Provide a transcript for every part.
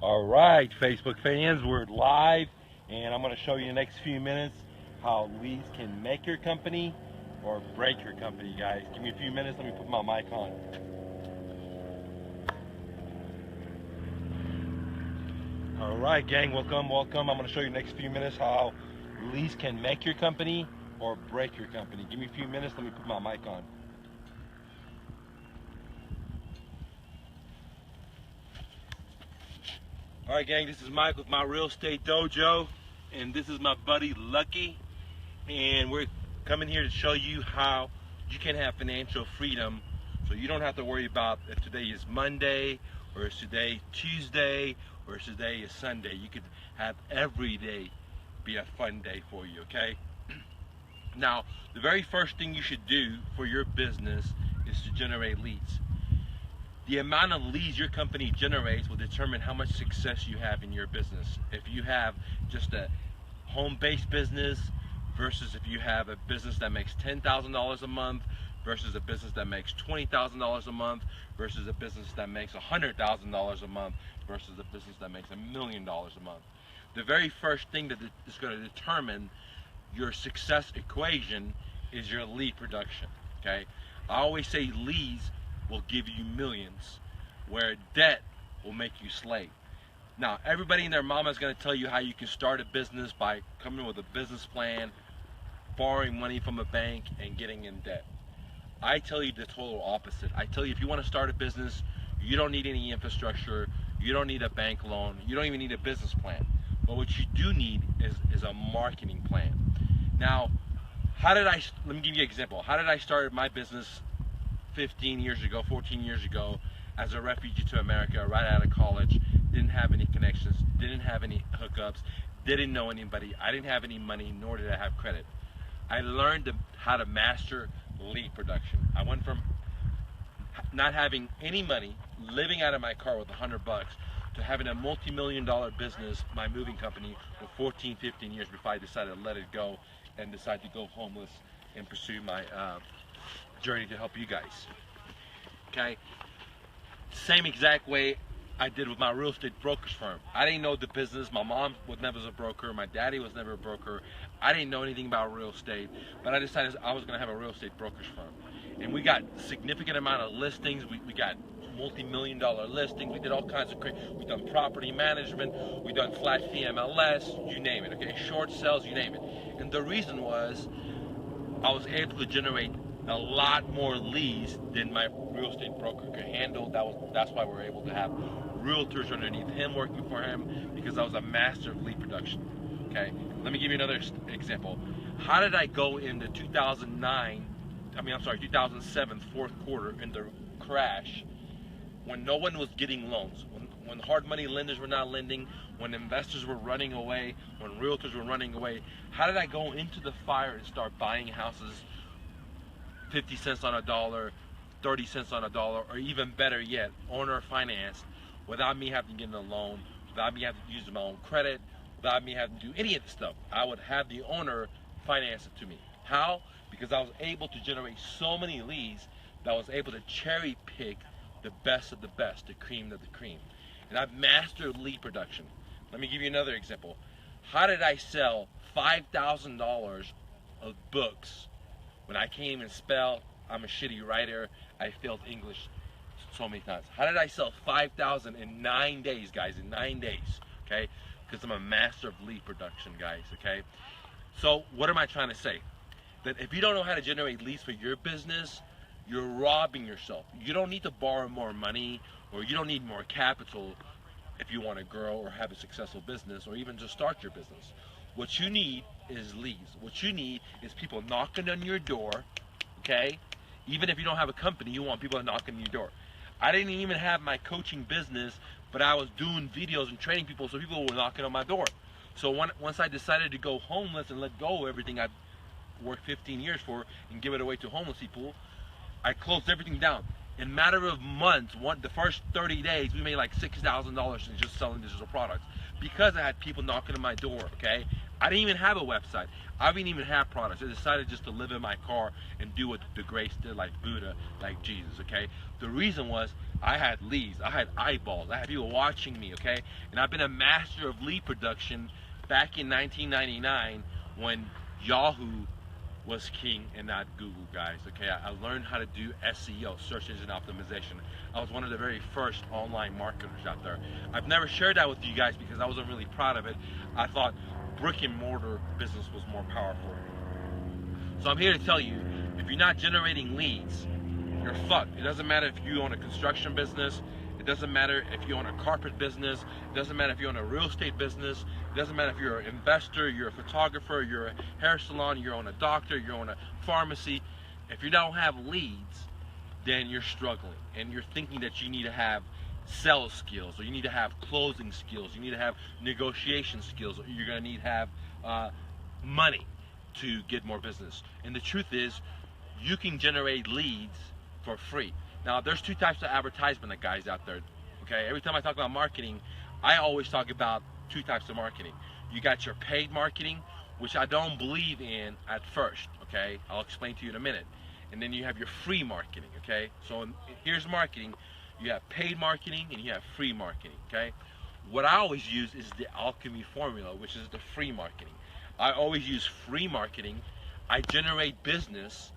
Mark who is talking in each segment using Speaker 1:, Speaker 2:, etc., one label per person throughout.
Speaker 1: All right, Facebook fans, we're live, and I'm going to show you in the next few minutes how leads can make your company or break your company, guys. Give me a few minutes. Let me put my mic on. All right, gang, welcome. I'm going to show you in the next few minutes how leads can make your company or break your company. Give me a few minutes. Let me put my mic on. All right, gang, this is Mike with my Real Estate Dojo, and this is my buddy Lucky, and we're coming here to show you how you can have financial freedom so you don't have to worry about if today is Monday or is today Tuesday or is today is Sunday. You could have every day be a fun day for you, okay? Now, the very first thing you should do for your business is to generate leads. The amount of leads your company generates will determine how much success you have in your business. If you have just a home-based business versus if you have a business that makes $10,000 a month versus a business that makes $20,000 a month versus a business that makes $100,000 a month versus a business that makes $1 million a month. The very first thing that is going to determine your success equation is your lead production, okay? I always say leads will give you millions, where debt will make you slave. Now, everybody and their mama is going to tell you how you can start a business by coming with a business plan, borrowing money from a bank, and getting in debt. I tell you the total opposite. I tell you, if you want to start a business, you don't need any infrastructure, you don't need a bank loan, you don't even need a business plan. But what you do need is a marketing plan. Now, let me give you an example. How did I start my business 15 years ago, 14 years ago, as a refugee to America, right out of college? Didn't have any connections, didn't have any hookups, didn't know anybody, I didn't have any money, nor did I have credit. I learned how to master lead production. I went from not having any money, living out of my car with $100, to having a multi-million-dollar business, my moving company, for 14, 15 years before I decided to let it go and decide to go homeless and pursue my journey to help you guys. Okay, same exact way I did with my real estate brokerage firm. I didn't know the business. My mom was never a broker, my daddy was never a broker. I didn't know anything about real estate, but I decided I was going to have a real estate brokerage firm, and we got significant amount of listings. We got multi-million-dollar listings. We did all kinds of we done property management, we done flat fee MLS, you name it, okay, short sales, you name it. And the reason was I was able to generate a lot more leads than my real estate broker could handle. That's why we're able to have realtors underneath him working for him, because I was a master of lead production. Okay, let me give you another example. How did I go into 2007 fourth quarter in the crash, when no one was getting loans, when hard money lenders were not lending, when investors were running away, when realtors were running away? How did I go into the fire and start buying houses 50 cents on a dollar, 30 cents on a dollar, or even better yet, owner financed, without me having to get a loan, without me having to use my own credit, without me having to do any of the stuff? I would have the owner finance it to me. How? Because I was able to generate so many leads that I was able to cherry pick the best of the best, the cream of the cream. And I've mastered lead production. Let me give you another example. How did I sell $5,000 of books when I can't even spell? I'm a shitty writer. I failed English so many times. How did I sell 5,000 in 9 days, guys? In 9 days, okay? Because I'm a master of lead production, guys, okay? So what am I trying to say? That if you don't know how to generate leads for your business, you're robbing yourself. You don't need to borrow more money, or you don't need more capital if you want to grow or have a successful business, or even just start your business. What you need is leads. What you need is people knocking on your door, okay? Even if you don't have a company, you want people knocking on your door. I didn't even have my coaching business, but I was doing videos and training people, so people were knocking on my door. So once I decided to go homeless and let go of everything I worked 15 years for and give it away to homeless people, I closed everything down. In a matter of months, the first 30 days, we made like $6,000 in just selling digital products, because I had people knocking on my door, okay? I didn't even have a website. I didn't even have products. I decided just to live in my car and do what the greats did, like Buddha, like Jesus, okay? The reason was I had leads, I had eyeballs, I had people watching me, okay? And I've been a master of lead production back in 1999 when Yahoo was king and not Google, guys, okay? I learned how to do SEO, search engine optimization. I was one of the very first online marketers out there. I've never shared that with you guys because I wasn't really proud of it. I thought brick and mortar business was more powerful. So I'm here to tell you, if you're not generating leads, you're fucked. It doesn't matter if you own a construction business. It doesn't matter if you own a carpet business. It doesn't matter if you own a real estate business. It doesn't matter if you're an investor, you're a photographer, you're a hair salon, you're on a doctor, you're on a pharmacy. If you don't have leads, then you're struggling. And you're thinking that you need to have sales skills, or you need to have closing skills, you need to have negotiation skills, or you're going to need to have money to get more business. And the truth is, you can generate leads for free. Now, there's two types of advertisement guys out there, okay? Every time I talk about marketing, I always talk about two types of marketing. You got your paid marketing, which I don't believe in at first, okay? I'll explain to you in a minute. And then you have your free marketing, okay? So here's marketing. You have paid marketing and you have free marketing, okay? What I always use is the alchemy formula, which is the free marketing. I always use free marketing. I generate business,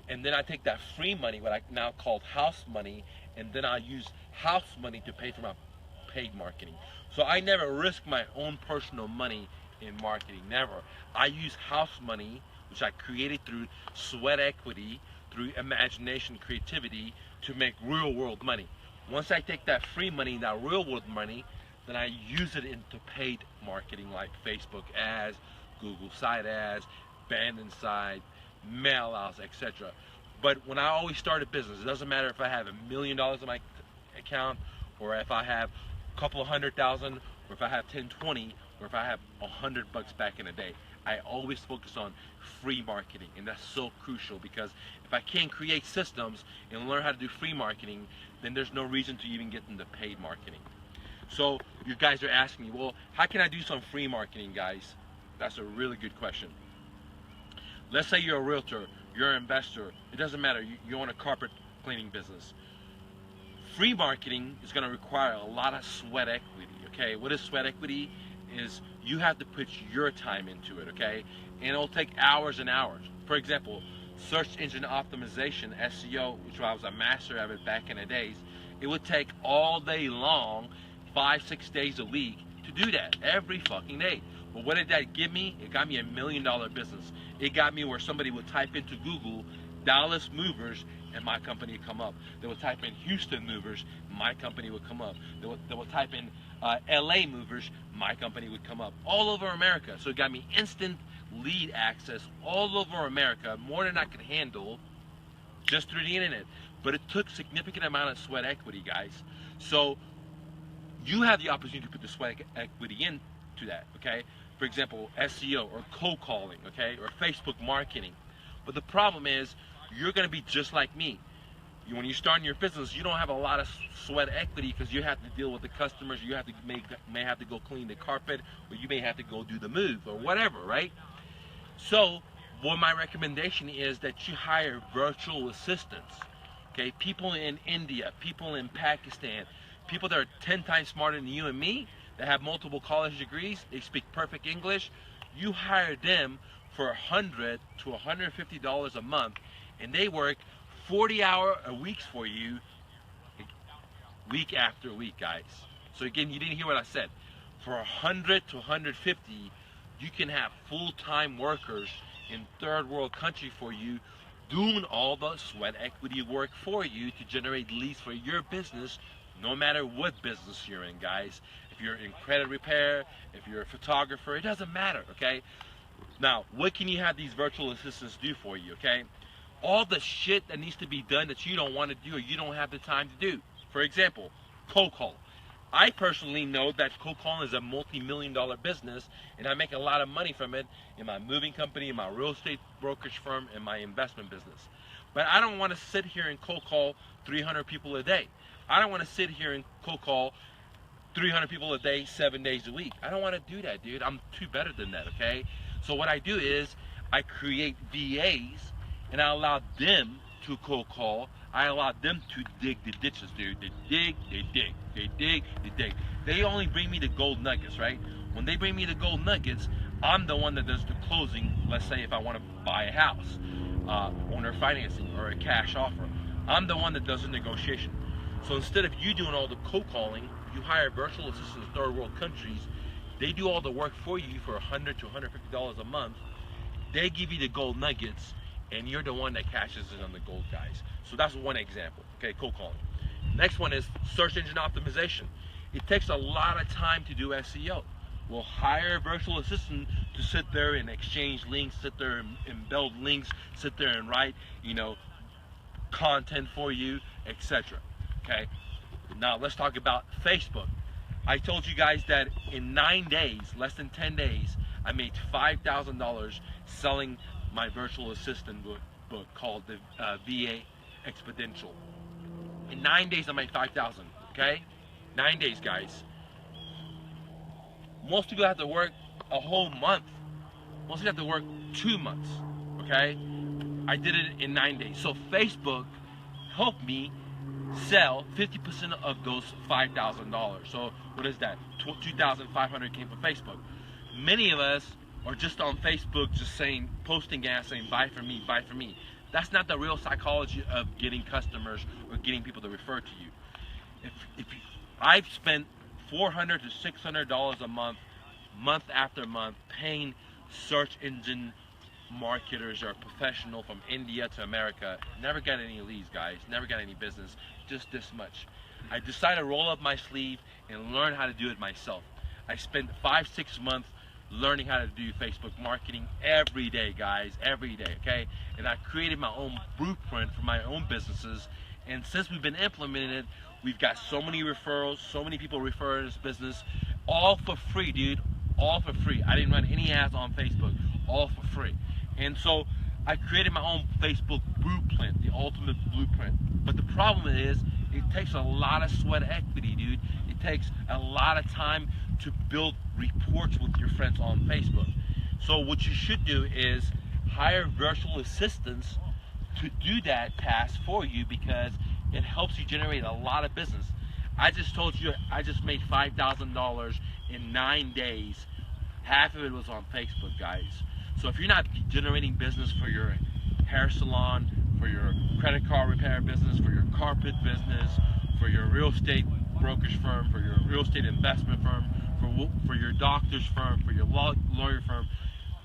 Speaker 1: and then I take that free money, what I now call house money, and then I use house money to pay for my paid marketing. So I never risk my own personal money in marketing, never. I use house money, which I created through sweat equity, through imagination, creativity, to make real world money. Once I take that free money, that real world money, then I use it into paid marketing like Facebook ads, Google site ads, band inside, mail outs, etc. But when I always start a business, it doesn't matter if I have $1 million in my account, or if I have a couple of $100,000, or if I have 10, 20, or if I have $100 back in a day. I always focus on free marketing, and that's so crucial, because if I can't create systems and learn how to do free marketing, then there's no reason to even get into paid marketing. So you guys are asking me, well, how can I do some free marketing, guys? That's a really good question. Let's say you're a realtor, you're an investor, it doesn't matter, you own a carpet cleaning business. Free marketing is going to require a lot of sweat equity, okay? What is sweat equity? Is you have to put your time into it, okay? And it'll take hours and hours. For example, search engine optimization, SEO, which I was a master of it back in the days, it would take all day long, 5-6 days a week, to do that every fucking day. But what did that give me? It got me $1 million business. It got me where somebody would type into Google Dallas movers and my company would come up. They would type in Houston movers, my company would come up. They would type in LA movers, my company would come up. All over America. So it got me instant lead access all over America, more than I could handle just through the internet. But it took significant amount of sweat equity, guys. So you have the opportunity to put the sweat equity into that, okay? For example, SEO or cold calling, okay, or Facebook marketing. But the problem is, you're going to be just like me. When you start in your business, you don't have a lot of sweat equity because you have to deal with the customers. You have to may have to go clean the carpet, or you may have to go do the move or whatever, right? So, what my recommendation is that you hire virtual assistants, okay? People in India, people in Pakistan, people that are 10 times smarter than you and me, that have multiple college degrees, they speak perfect English. You hire them for $100 to $150 a month, and they work 40-hour weeks for you, week after week, guys. So again, you didn't hear what I said. For $100 to $150, you can have full-time workers in third world country for you, doing all the sweat equity work for you to generate leads for your business, no matter what business you're in, guys. If you're in credit repair, if you're a photographer, it doesn't matter, okay? Now, what can you have these virtual assistants do for you, okay? All the shit that needs to be done that you don't want to do or you don't have the time to do. For example, cold call. I personally know that cold calling is a multi-million-dollar business, and I make a lot of money from it in my moving company, in my real estate brokerage firm, and my investment business. But I don't want to sit here and cold call 300 people a day. I don't want to sit here and cold call 300 people a day, 7 days a week. I don't want to do that, dude. I'm too better than that, okay? So what I do is I create VAs, and I allow them to cold call. I allowed them to dig the ditches, dude. They dig, they dig, they dig, they dig. They only bring me the gold nuggets, right? When they bring me the gold nuggets, I'm the one that does the closing. Let's say if I want to buy a house, owner financing, or a cash offer, I'm the one that does the negotiation. So instead of you doing all the cold calling, you hire virtual assistants in third world countries. They do all the work for you for $100 to $150 a month. They give you the gold nuggets, and you're the one that cashes in on the gold, guys. So that's one example, okay, cold calling. Next one is search engine optimization. It takes a lot of time to do SEO. We'll hire a virtual assistant to sit there and exchange links, sit there and build links, sit there and write, content for you, etc. Okay, now let's talk about Facebook. I told you guys that in 9 days, less than 10 days, I made $5,000 selling my virtual assistant book called the VA Exponential. In 9 days, I made $5,000. Okay, 9 days, guys. Most people have to work a whole month. Most people have to work 2 months. Okay, I did it in 9 days. So Facebook helped me sell 50% of those $5,000. So what is that? $2,500 came from Facebook. Many of us are just on Facebook, just saying, posting ads, saying, buy from me, buy from me. That's not the real psychology of getting customers or getting people to refer to you. I've spent $400 to $600 a month, month after month, paying search engine marketers or professional from India to America. Never got any leads, guys. Never got any business. Just this much. I decided to roll up my sleeve and learn how to do it myself. I spent 5-6 months learning how to do Facebook marketing every day, guys, every day, okay? And I created my own blueprint for my own businesses. And since we've been implementing it, we've got so many referrals, so many people referring this business, all for free, dude, all for free. I didn't run any ads on Facebook, all for free. And so I created my own Facebook blueprint, the ultimate blueprint. But the problem is, it takes a lot of sweat equity, dude. It takes a lot of time to build reports with your friends on Facebook. So what you should do is hire virtual assistants to do that task for you, because it helps you generate a lot of business. I just told you I just made $5,000 in 9 days. Half of it was on Facebook, guys. So if you're not generating business for your hair salon, for your credit card repair business, for your carpet business, for your real estate brokerage firm, for your real estate investment firm, for your doctor's firm, for your lawyer firm,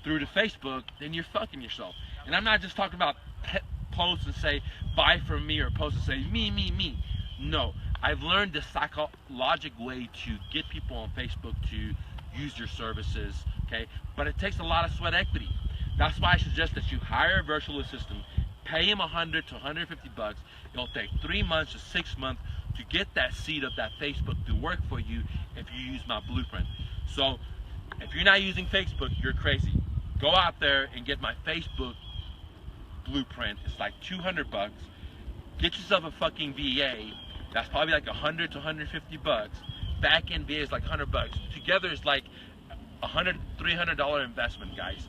Speaker 1: through the Facebook, then you're fucking yourself. And I'm not just talking about posts and say, buy from me, or posts and say, me, me, me. No, I've learned the psychological way to get people on Facebook to use your services, okay? But it takes a lot of sweat equity. That's why I suggest that you hire a virtual assistant, pay him $100 to $150. It'll take 3 months to 6 months to get that seed of that Facebook to work for you if you use my blueprint. So if you're not using Facebook, you're crazy. Go out there and get my Facebook blueprint. It's like $200. Get yourself a fucking VA. That's probably like $100 to $150. Back end VA is like $100. Together it's like $300 investment, guys.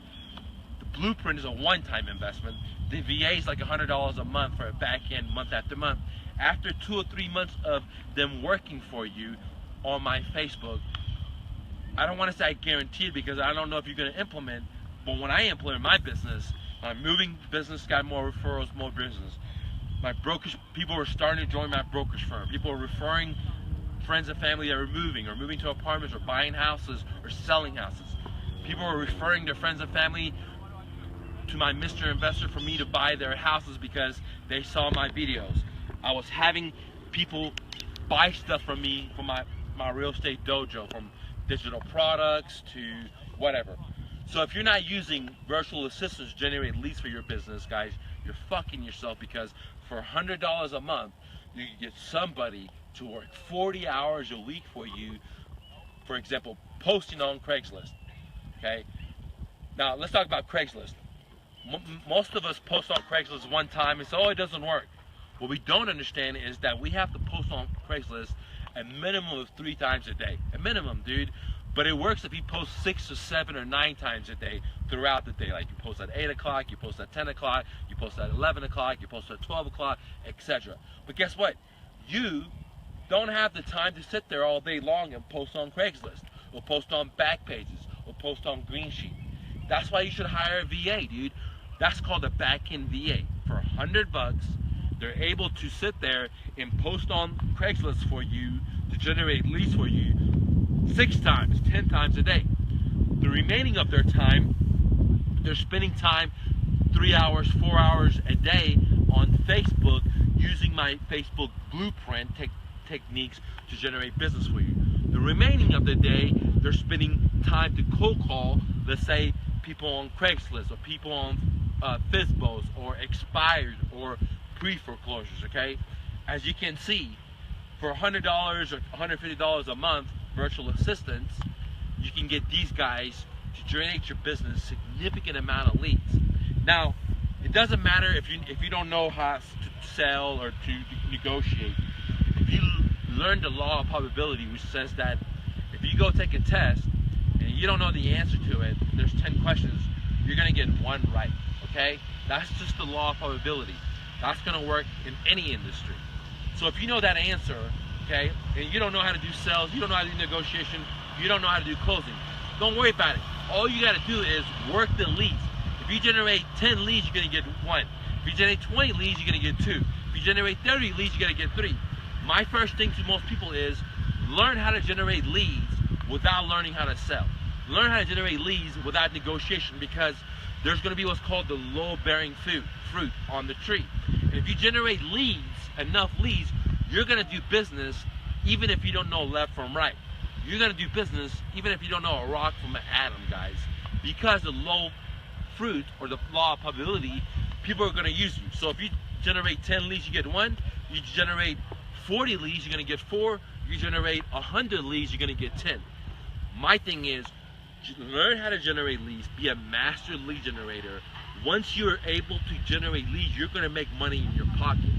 Speaker 1: The blueprint is a one-time investment. The VA is like $100 a month for a back end, month after month. After 2 or 3 months of them working for you on my Facebook, I don't want to say I guarantee it, because I don't know if you're going to implement, but when I implement my business, my moving business got more referrals, more business. My brokerage, people were starting to join my brokerage firm. People were referring friends and family that were moving, or moving to apartments, or buying houses, or selling houses. People were referring their friends and family to my Mr. Investor for me to buy their houses because they saw my videos. I was having people buy stuff from me, from my real estate dojo, from digital products to whatever. So if you're not using virtual assistants to generate leads for your business, guys, you're fucking yourself, because for $100 a month, you can get somebody to work 40 hours a week for you. For example, posting on Craigslist, okay? Now, let's talk about Craigslist. Most of us post on Craigslist one time and say, oh, it doesn't work. What we don't understand is that we have to post on Craigslist a minimum of 3 times a day. A minimum, dude. But it works if you post 6 or 7 or 9 times a day throughout the day. Like you post at 8 o'clock, you post at 10 o'clock, you post at 11 o'clock, you post at 12 o'clock, etc. But guess what? You don't have the time to sit there all day long and post on Craigslist, or post on Backpages, or post on Green Sheet. That's why you should hire a VA, dude. That's called a back-end VA. For $100, they're able to sit there and post on Craigslist for you to generate leads for you 6 times, 10 times a day. The remaining of their time, they're spending time 3 hours, 4 hours a day on Facebook using my Facebook blueprint techniques to generate business for you. The remaining of the day, they're spending time to cold call, let's say, people on Craigslist, or people on FSBOs, or expired, or pre-foreclosures, okay? As you can see, for $100 or $150 a month, virtual assistants, you can get these guys to generate your business significant amount of leads. Now, it doesn't matter if you don't know how to sell or to negotiate. If you learn the law of probability, which says that if you go take a test and you don't know the answer to it, there's 10 questions, you're gonna get 1 right, okay? That's just the law of probability. That's gonna work in any industry. So if you know that answer, okay, and you don't know how to do sales, you don't know how to do negotiation, you don't know how to do closing, don't worry about it. All you gotta do is work the leads. If you generate 10 leads, you're gonna get 1. If you generate 20 leads, you're gonna get 2. If you generate 30 leads, you're gonna get 3. My first thing to most people is learn how to generate leads without learning how to sell. Learn how to generate leads without negotiation, because there's going to be what's called the low-bearing fruit on the tree. And if you generate leads, enough leads, you're going to do business even if you don't know left from right. You're going to do business even if you don't know a rock from an atom, guys. Because the low fruit, or the law of probability, people are going to use you. So if you generate 10 leads, you get 1. You generate 40 leads, you're going to get 4. You generate 100 leads, you're going to get 10. My thing is, learn how to generate leads. Be a master lead generator. Once you're able to generate leads, you're going to make money in your pocket.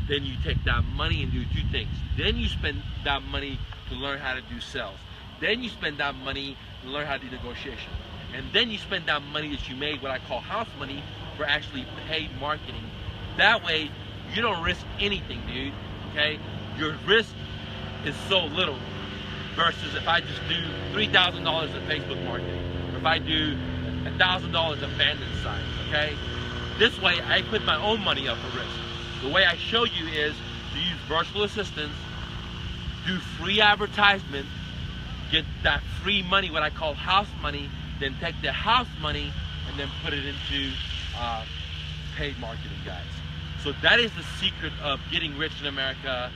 Speaker 1: Then you take that money and do 2 things. Then you spend that money to learn how to do sales. Then you spend that money to learn how to do negotiation. And then you spend that money that you made, what I call house money, for actually paid marketing. That way, you don't risk anything, dude. Okay? Your risk is so little versus if I just do $3,000 in Facebook marketing, or if I do $1,000 abandoned sites, okay? This way, I put my own money up for risk. The way I show you is to use virtual assistants, do free advertisement, get that free money, what I call house money, then take the house money and then put it into paid marketing, guys. So that is the secret of getting rich in America,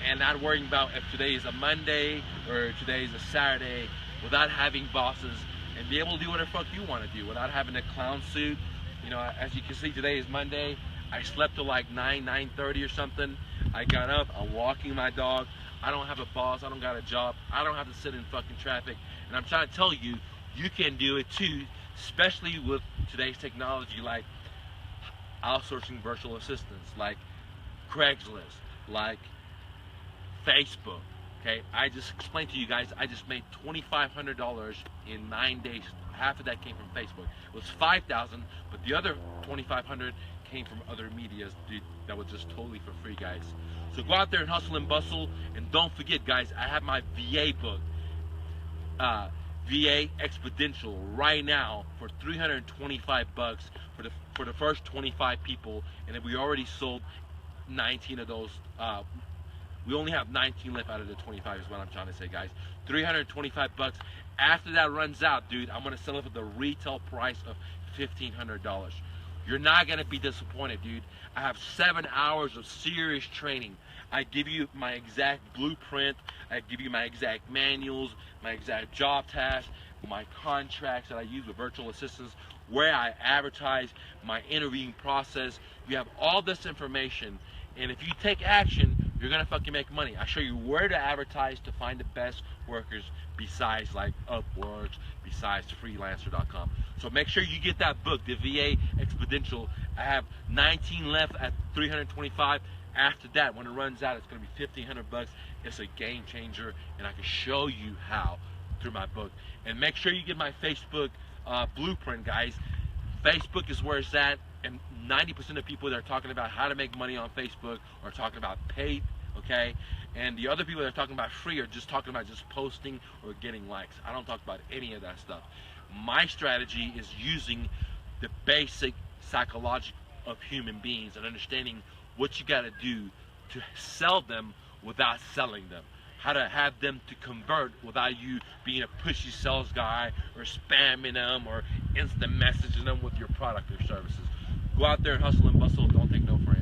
Speaker 1: and not worrying about if today is a Monday or today is a Saturday, without having bosses, and be able to do whatever the fuck you want to do without having a clown suit. You know, as you can see, today is Monday. I slept till like 9:30 or something. I got up, I'm walking my dog. I don't have a boss, I don't got a job, I don't have to sit in fucking traffic. And I'm trying to tell you, you can do it too, especially with today's technology, like outsourcing virtual assistants, like Craigslist, like Facebook. Okay, I just explained to you guys, I just made $2,500 in 9 days. Half of that came from Facebook. It was $5,000, but the other $2,500 came from other medias, dude, that was just totally for free, guys. So go out there and hustle and bustle, and don't forget, guys, I have my VA book, VA Exponential, right now for $325 for the first 25 people, and then we already sold 19 of those. We only have 19 left out of the 25 is what I'm trying to say, guys. $325. After that runs out, dude, I'm gonna sell it for the retail price of $1,500. You're not gonna be disappointed, dude. I have 7 hours of serious training. I give you my exact blueprint. I give you my exact manuals, my exact job tasks, my contracts that I use with virtual assistants, where I advertise, my interviewing process. You have all this information, and if you take action, you're gonna fucking make money. I show you where to advertise to find the best workers besides like Upwork, besides freelancer.com. So make sure you get that book, the VA Exponential. I have 19 left at $325. After that, when it runs out, it's gonna be $1,500. It's a game changer, and I can show you how through my book. And make sure you get my Facebook blueprint, guys. Facebook is where it's at. And 90% of people that are talking about how to make money on Facebook are talking about paid, okay? And the other people that are talking about free are just talking about just posting or getting likes. I don't talk about any of that stuff. My strategy is using the basic psychology of human beings and understanding what you got to do to sell them without selling them. How to have them to convert without you being a pushy sales guy or spamming them or instant messaging them with your product or services. Go out there and hustle and bustle. Don't take no for an